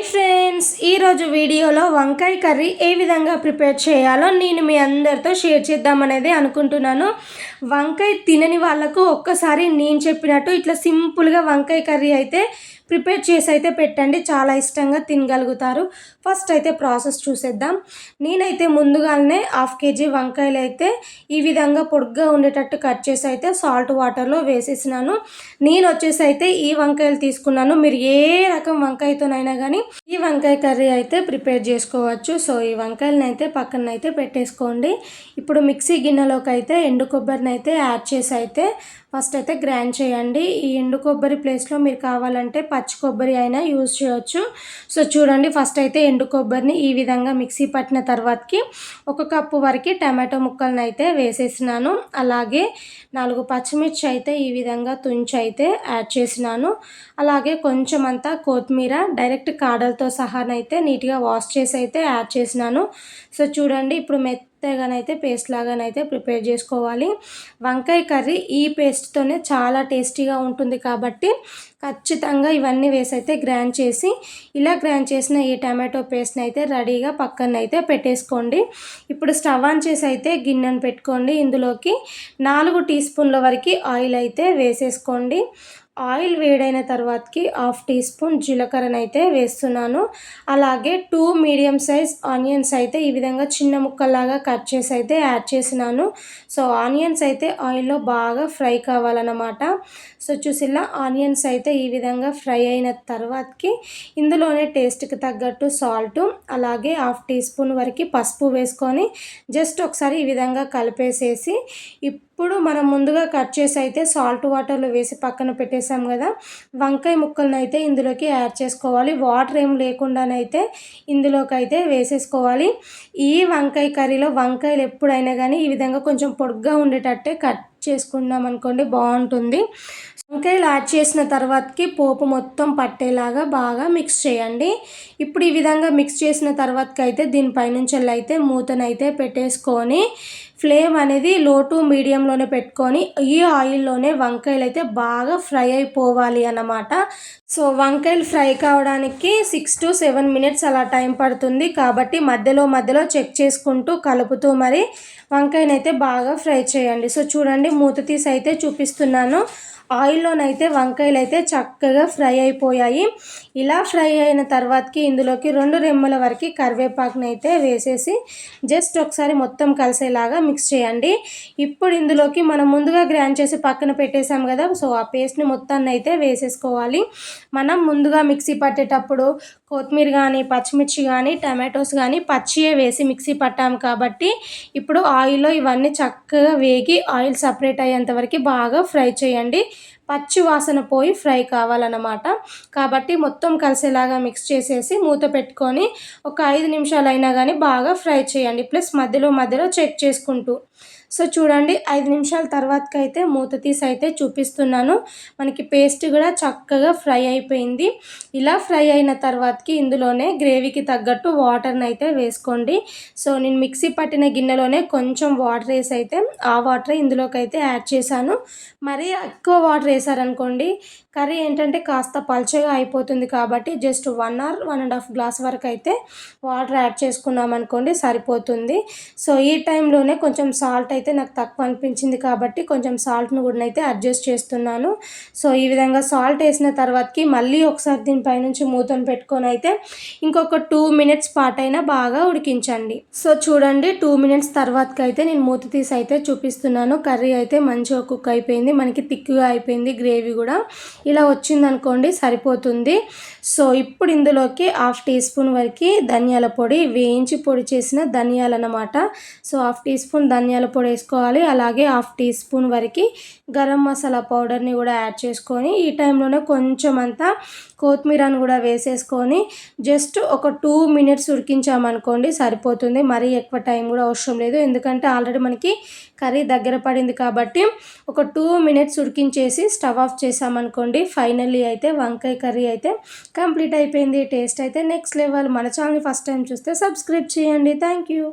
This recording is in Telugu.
హాయ్ ఫ్రెండ్స్, ఈరోజు వీడియోలో వంకాయ కర్రీ ఏ విధంగా ప్రిపేర్ చేయాలో నేను మీ అందరితో షేర్ చేద్దామనేది అనుకుంటున్నాను. వంకాయ తినని వాళ్ళకు ఒక్కసారి నేను చెప్పినట్టు ఇట్లా సింపుల్గా వంకాయ కర్రీ అయితే ప్రిపేర్ చేసి అయితే పెట్టండి, చాలా ఇష్టంగా తినగలుగుతారు. ఫస్ట్ అయితే ప్రాసెస్ చూసేద్దాం. నేనైతే ముందుగానే 1/2 kg వంకాయలు అయితే ఈ విధంగా పొడుగ్గా ఉండేటట్టు కట్ చేసి అయితే సాల్ట్ వాటర్లో వేసేసినాను. నేను వచ్చేసి అయితే ఈ వంకాయలు తీసుకున్నాను. మీరు ఏ రకం వంకాయతోనైనా కానీ ఈ వంకాయ కర్రీ అయితే ప్రిపేర్ చేసుకోవచ్చు. సో ఈ వంకాయలను అయితే పక్కన అయితే పెట్టేసుకోండి. ఇప్పుడు మిక్సీ గిన్నెలోకి అయితే ఎండు కొబ్బరిని అయితే యాడ్ చేసి అయితే ఫస్ట్ అయితే గ్రైండ్ చేయండి. ఈ ఎండు కొబ్బరి ప్లేస్లో మీరు కావాలంటే పచ్చి కొబ్బరి అయినా యూజ్ చేయొచ్చు. సో చూడండి, ఫస్ట్ అయితే ఎండు కొబ్బరిని ఈ విధంగా మిక్సీ పట్టిన తర్వాతకి 1 కప్పు వరకు టమాటో ముక్కలను అయితే వేసేసినాను. అలాగే 4 పచ్చిమిర్చి అయితే ఈ విధంగా తుంచి అయితే యాడ్ చేసినాను. అలాగే కొంచెం అంతా కొత్తిమీర డైరెక్ట్ కాడలతో సహానైతే నీట్గా వాష్ చేసి అయితే యాడ్ చేసినాను. సో చూడండి, ఇప్పుడు మెత్తగానైతే పేస్ట్ లాగానైతే ప్రిపేర్ చేసుకోవాలి. వంకాయ కర్రీ ఈ పేస్ట్తోనే చాలా టేస్టీగా ఉంటుంది కాబట్టి ఖచ్చితంగా ఇవన్నీ వేసి అయితే గ్రైండ్ చేసి ఇలా గ్రైండ్ చేసిన ఈ టమాటో పేస్ట్ని అయితే రెడీగా పక్కన అయితే పెట్టేసుకోండి. ఇప్పుడు స్టవ్ ఆన్ చేసి అయితే గిన్నెను పెట్టుకోండి. ఇందులోకి 4 టీ స్పూన్ల వరకు ఆయిల్ అయితే వేసేసుకోండి. ఆయిల్ వేడైన తర్వాతకి 1/2 టీ స్పూన్ జీలకర్రనైతే వేస్తున్నాను. అలాగే 2 మీడియం సైజ్ ఆనియన్స్ అయితే ఈ విధంగా చిన్న ముక్కల్లాగా కట్ చేసి అయితే యాడ్ చేసినాను. సో ఆనియన్స్ అయితే ఆయిల్లో బాగా ఫ్రై కావాలన్నమాట. సో చూసిలా ఆనియన్స్ అయితే ఈ విధంగా ఫ్రై అయిన తర్వాతకి ఇందులోనే టేస్ట్కి తగ్గట్టు సాల్ట్, అలాగే 1/2 టీ స్పూన్ వరకు పసుపు వేసుకొని జస్ట్ ఒకసారి ఈ విధంగా కలిపేసేసి ఇప్పుడు మనం ముందుగా కట్ చేసి అయితే సాల్ట్ వాటర్లో వేసి పక్కన పెట్టేసాం కదా, వంకాయ ముక్కలను అయితే ఇందులోకి యాడ్ చేసుకోవాలి. వాటర్ ఏం లేకుండానైతే ఇందులోకి అయితే వేసేసుకోవాలి. ఈ వంకాయ కర్రీలో వంకాయలు ఎప్పుడైనా కానీ ఈ విధంగా కొంచెం పొడుగ్గా ఉండేటట్టే కట్ చేసుకున్నాం అనుకోండి, బాగుంటుంది. వంకాయలు యాడ్ చేసిన తర్వాతకి పోపు మొత్తం పట్టేలాగా బాగా మిక్స్ చేయండి. ఇప్పుడు ఈ విధంగా మిక్స్ చేసిన తర్వాతకి అయితే దీనిపైనుంచి అయితే మూతనైతే పెట్టేసుకొని ఫ్లేమ్ అనేది లో టు మీడియంలోనే పెట్టుకొని ఈ ఆయిల్లోనే వంకాయలు అయితే బాగా ఫ్రై అయిపోవాలి అన్నమాట. సో వంకాయలు ఫ్రై కావడానికి 6 to 7 minutes అలా టైం పడుతుంది. కాబట్టి మధ్యలో చెక్ చేసుకుంటూ కలుపుతూ మరి వంకాయనైతే బాగా ఫ్రై చేయండి. సో చూడండి, మూత తీసి అయితే చూపిస్తున్నాను. ఆయిల్లోనైతే వంకాయలు అయితే చక్కగా ఫ్రై అయిపోయాయి. ఇలా ఫ్రై అయిన తర్వాతకి ఇందులోకి 2 రెమ్మల వరకు కరివేపాకుని అయితే వేసేసి జస్ట్ ఒకసారి మొత్తం కలిసేలాగా మిక్స్ చేయండి. ఇప్పుడు ఇందులోకి మనం ముందుగా గ్రైండ్ చేసి పక్కన పెట్టేసాం కదా, సో ఆ పేస్ట్ని మొత్తాన్ని అయితే వేసేసుకోవాలి. మనం ముందుగా మిక్సీ పట్టేటప్పుడు కొత్తిమీర కానీ పచ్చిమిర్చి కానీ టమాటోస్ కానీ పచ్చియే వేసి మిక్సీ పట్టాము కాబట్టి ఇప్పుడు ఆయిల్లో ఇవన్నీ చక్కగా వేగి ఆయిల్ సపరేట్ అయ్యేంత వరకు బాగా ఫ్రై చేయండి. పచ్చి వాసన పోయి ఫ్రై కావాలన్నమాట. కాబట్టి మొత్తం కలిసేలాగా మిక్స్ చేసేసి మూత పెట్టుకొని ఒక 5 నిమిషాలైనా కానీ బాగా ఫ్రై చేయండి. ప్లస్ మధ్యలో చెక్ చేసుకుంటూ. సో చూడండి, 5 నిమిషాల తర్వాతకైతే మూత తీసి అయితే చూపిస్తున్నాను. మనకి పేస్ట్ కూడా చక్కగా ఫ్రై అయిపోయింది. ఇలా ఫ్రై అయిన తర్వాతకి ఇందులోనే గ్రేవీకి తగ్గట్టు వాటర్ని అయితే వేసుకోండి. సో నేను మిక్సీ పట్టిన గిన్నెలోనే కొంచెం వాటర్ వేసి అయితే ఆ వాటర్ ఇందులోకి అయితే యాడ్ చేశాను. మరీ ఎక్కువ వాటర్ వేసారనుకోండి కర్రీ ఏంటంటే కాస్త పల్చగా అయిపోతుంది. కాబట్టి జస్ట్ 1 or 1.5 గ్లాస్ వరకు అయితే వాటర్ యాడ్ చేసుకున్నాం అనుకోండి సరిపోతుంది. సో ఈ టైంలోనే కొంచెం సాల్ట్ అయితే నాకు తక్కువ అనిపించింది కాబట్టి కొంచెం సాల్ట్ను కూడా అయితే అడ్జస్ట్ చేస్తున్నాను. సో ఈ విధంగా సాల్ట్ వేసిన తర్వాతకి మళ్ళీ ఒకసారి దీనిపైనుంచి మూతను పెట్టుకొని అయితే ఇంకొక 2 minutes పాటైనా బాగా ఉడికించండి. సో చూడండి, 2 minutes తర్వాతకి అయితే నేను మూత తీసి అయితే చూపిస్తున్నాను. కర్రీ అయితే మంచిగా కుక్ అయిపోయింది, మనకి థిక్గా అయిపోయింది గ్రేవీ కూడా. ఇలా వచ్చిందనుకోండి సరిపోతుంది. సో ఇప్పుడు ఇందులోకి 1/2 టీ స్పూన్ వరకు ధనియాల పొడి, వేయించి పొడి చేసిన ధనియాలు అన్నమాట. సో 1/2 టీ స్పూన్ ధనియాల పొడి వేసుకోవాలి. అలాగే 1/2 టీ స్పూన్ వరకు గరం మసాలా పౌడర్ని కూడా యాడ్ చేసుకొని ఈ టైంలోనే కొంచెం అంతా కొత్తిమీరను కూడా వేసేసుకొని జస్ట్ ఒక 2 minutes ఉడికించామనుకోండి సరిపోతుంది. మరీ ఎక్కువ టైం కూడా అవసరం లేదు, ఎందుకంటే ఆల్రెడీ మనకి కర్రీ దగ్గర పడింది కాబట్టి ఒక 2 minutes ఉడికించేసి స్టవ్ ఆఫ్ చేసామనుకోండి ఫైనల్లీ అయితే వంకాయ కర్రీ అయితే కంప్లీట్ అయిపోయింది. టేస్ట్ అయితే నెక్స్ట్ లెవెల్. మన ఛానల్ని ఫస్ట్ టైం చూస్తే సబ్స్క్రైబ్ చేయండి. Thank you.